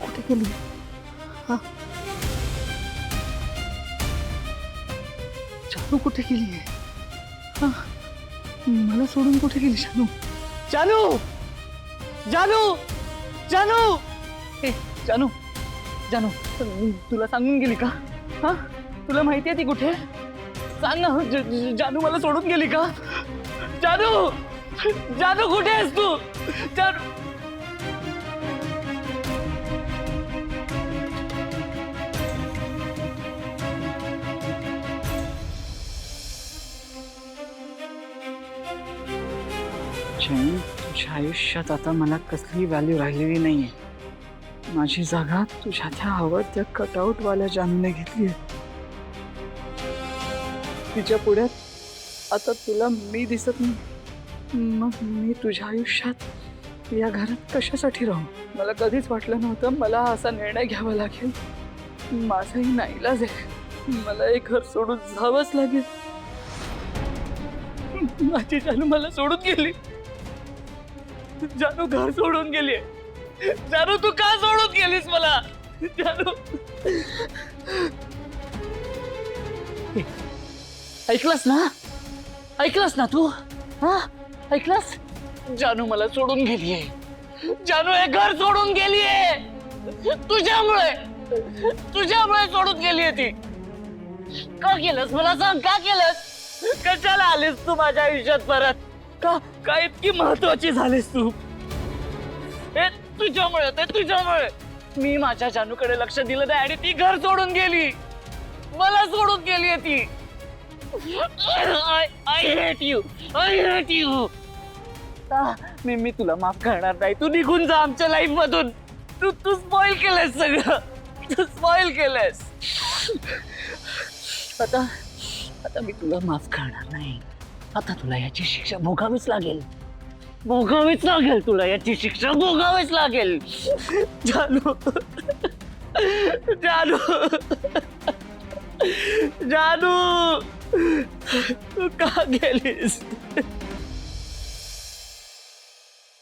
कुठे गेली? हा, जानू कुठे गेली आहे? हा, मला सोडून कुठे गेली जानू? जानू, जानू, जानू, ए जानू, जानू, तुला सांगून गेली का? हा, तुला माहिती आहे ती कुठे? सांग ना, जानू मला सोडून गेली का? जानू, जानू कुठे आहेस तू? जानू, तुझ्या आयुष्यात आता मला कसली व्हॅल्यू राहिलेली नाहीये. माझी जागा तुझ्या त्या हवं त्या कटआउट वाल्या जानूने घेतली. तिच्या पुढ्यात आता तुला मी दिसत नाही. मग मी तुझ्या आयुष्यात या घरात कशासाठी राहू? मला कधीच वाटलं नव्हतं मला असा निर्णय घ्यावा लागेल. माझाही नाईलाज आहे, मला हे घर सोडून जावंच लागेल. माझी जानू मला सोडून गेली. जानू घर सोडून गेली. जानू तू का सोडून गेलीस मला? जानू, ऐकलंस ना? ऐकलंस ना तू? हा, ऐकलंस? जानू मला सोडून गेलीये. जानू हे घर सोडून गेलीये. तुझ्यामुळे, तुझ्यामुळे सोडून गेलीये ती. का केलंस मला सांग? का केलंस? कशाला आलीस तू माझ्या आयुष्यात परत? का काय इतकी महत्वाची झालीस तू? हे तुझ्यामुळे, ते तुझ्यामुळे. मी माझ्या जानूकडे लक्ष दिलं नाही आणि ती घर सोडून गेली. मला सोडून गेली ती. I hate you. I hate you. मी तुला माफ करणार नाही. तू निघून जा आमच्या लाईफ मधून. तू स्पॉइल केलंस सगळं. तू स्पॉइल केलंस. आता मी तुला माफ करणार नाही. आता तुला याची शिक्षा भोगावीच लागेल. भोगावीच लागेल तुला याची शिक्षा भोगावीच लागेल. जानू, जानू, जानू, तू का गेलीस?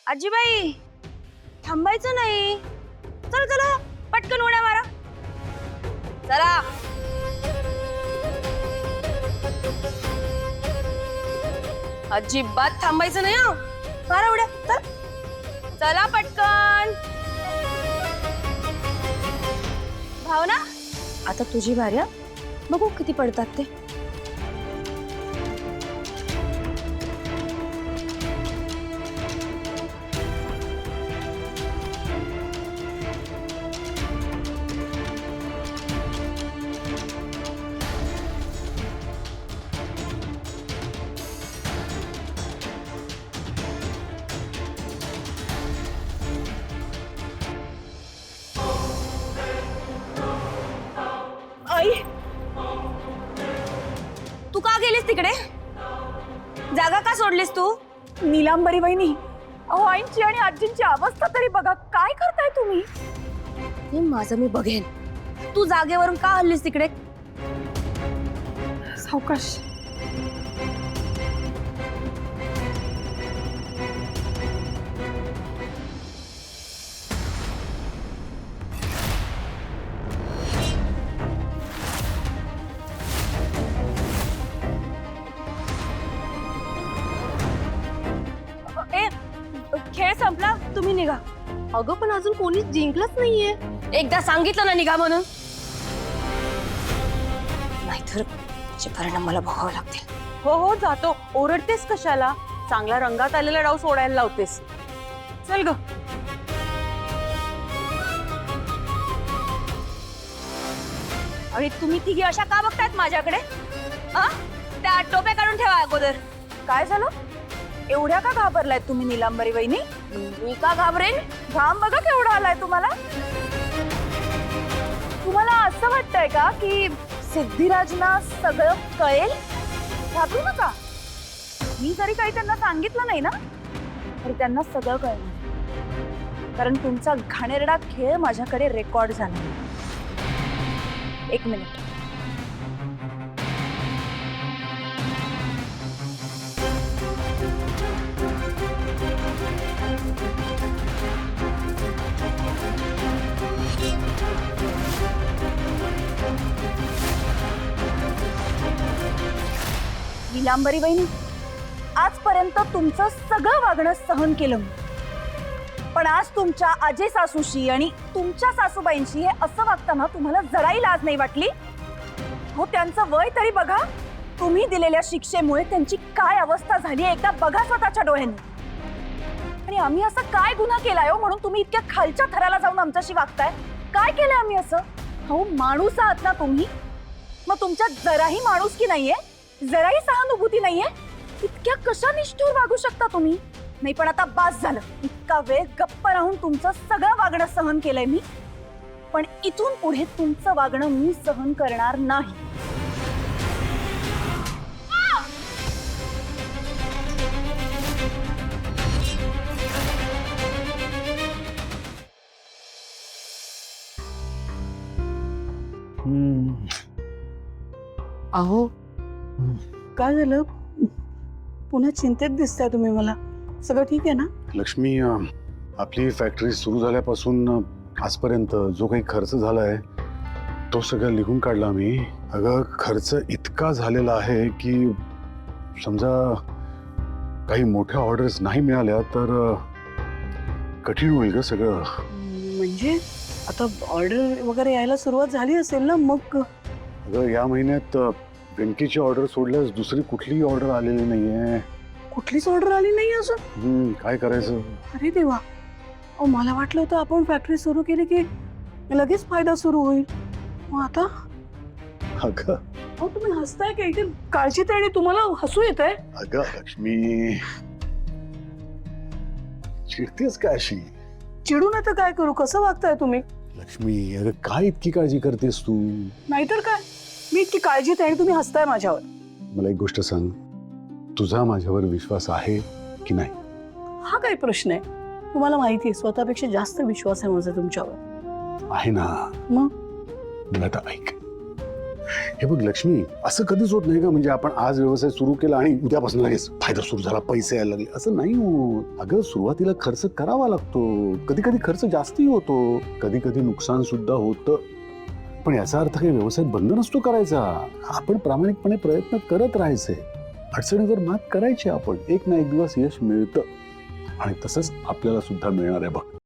आजीबाई, थांबायचं नाही. चला चला, पटकन उड्या मारा. चला. अजिबात थांबायचं नाही. हो, मारा उड्या. चला चला पटकन. भावना, आता तुझी भार्या. बघू किती पडतात ते. आई, तू का गेलीस तिकडे? जागा का सोडलीस तू? नीलांबरी वहिनी, अहो आईंची आणि आजींची अवस्था तरी बघा. काय करताय तुम्ही? हे माझं मी बघेन. तू जागेवरून का हल्लीस तिकडे? सावकाश. खेळ संपला, तुम्ही निघा. अगं पण अजून कोणीच जिंकलंच नाहीये. एकदा सांगितलं ना निघा म्हणून. नाहीतर त्याचे परिणाम मला भोगावे लागतील. हो हो, जातो. ओरडतेस कशाला? चांगला रंगात आलेला डाव सोडायला लावतेस. चल ग. आणि तुम्ही तिघी अशा का बघतायत माझ्याकडे? त्या टोप्या काढून ठेवा अगोदर. काय झालं? एवढ्या का घाबरलाय तुम्ही नीलांबरी वहिनी? मी का घाबरेन? घाम बघा केवढा आलाय तुम्हाला. तुम्हाला असं वाटतंय का की सिद्धिराजना सगळं कळेल? घाबरू नका. मी जरी काही त्यांना सांगितलं नाही ना तरी त्यांना सगळं कळलं, कारण तुमचा घाणेरडा खेळ माझ्याकडे रेकॉर्ड झाला. एक मिनिट. नीलांबरी वहिनी, आजपर्यंत तुमचं सगळं वागणं सहन केलं मी, पण आज तुमच्या आजी सासूशी आणि तुमच्या सासूबाईंशी हे असं वागताना तुम्हाला जराही लाज नाही वाटली? हो, त्यांचं वय तरी बघा. तुम्ही दिलेल्या शिक्षेमुळे त्यांची काय अवस्था झाली एकदा बघा स्वतःच्या डोळ्यांनी. आणि आम्ही असं काय गुन्हा केलाय हो म्हणून तुम्ही इतक्या खालच्या थराला जाऊन आमच्याशी वागताय? काय केलंय आम्ही असं? हो, माणूस आहात ना तुम्ही, मग तुमच्यात जराही माणुसकी नाहीये, जराही सहानुभूती नाहीये? इतक्या कशा निष्ठुर वागू शकता तुम्ही? नाही पण आता बास झालं. इतका वेळ गप्प राहून तुमचं सगळं वागणं सहन केलंय मी, पण इथून पुढे तुमचं वागणं मी सहन करणार नाही. अहो, काय झालं? पुन्हा चिंतेत दिसताय तुम्ही मला. सगळं ठीक आहे ना? लक्ष्मी, आपली फॅक्टरी सुरू झाल्यापासून आजपर्यंत जो काही खर्च झालाय तो सगळं लिहून काढला मी. अगं, खर्च इतका झालेला आहे की समजा काही मोठ्या ऑर्डर्स नाही मिळाल्या तर कठीण होईल ग सगळं. म्हणजे आता ऑर्डर वगैरे यायला सुरुवात झाली असेल ना मग? अगं, या महिन्यात व्यंकीची ऑर्डर सोडल्यास दुसरी कुठलीही ऑर्डर आलेली नाहीये. कुठलीच ऑर्डर आली नाही अजून? काय करायचं? अरे देवा. अहो, मला वाटलं होतं आपण फॅक्टरी सुरू केली की लगेच फायदा सुरू होईल. मग आता? अगं अहो, तुम्ही हसताय का? इथे काळजीत आहे आणि तुम्हाला हसू येत आहे? अगं लक्ष्मी, चिडतेस का अशी? चिडून आता काय करू? कसं वागताय तुम्ही? लक्ष्मी, अगं काय इतकी काळजी करतेस तू? नाहीतर काय, मी इतकी काळजीत आहे आणि तुम्ही हसताय माझ्यावर. मला एक गोष्ट सांग, तुझा माझ्यावर विश्वास आहे की नाही? हा काय प्रश्न आहे? तुम्हाला माहिती आहे स्वतःपेक्षा जास्त विश्वास आहे माझा तुमच्यावर. आहे ना. मग आता ऐक, हे बघ लक्ष्मी, असं कधीच होत नाही का म्हणजे आपण आज व्यवसाय सुरू केला आणि उद्यापासून लगेच फायदा सुरू झाला, पैसे यायला लागले, असं नाही होत. अगं, सुरुवातीला खर्च करावा लागतो, कधी कधी खर्च जास्तही होतो, कधी कधी नुकसान सुद्धा होतं, पण याचा अर्थ काही व्यवसाय बंद नसतो करायचा. आपण प्रामाणिकपणे प्रयत्न करत राहायचे, अडचणीवर मात करायची. आपण एक ना एक दिवस यश मिळतं आणि तसंच आपल्याला सुद्धा मिळणार आहे बघ.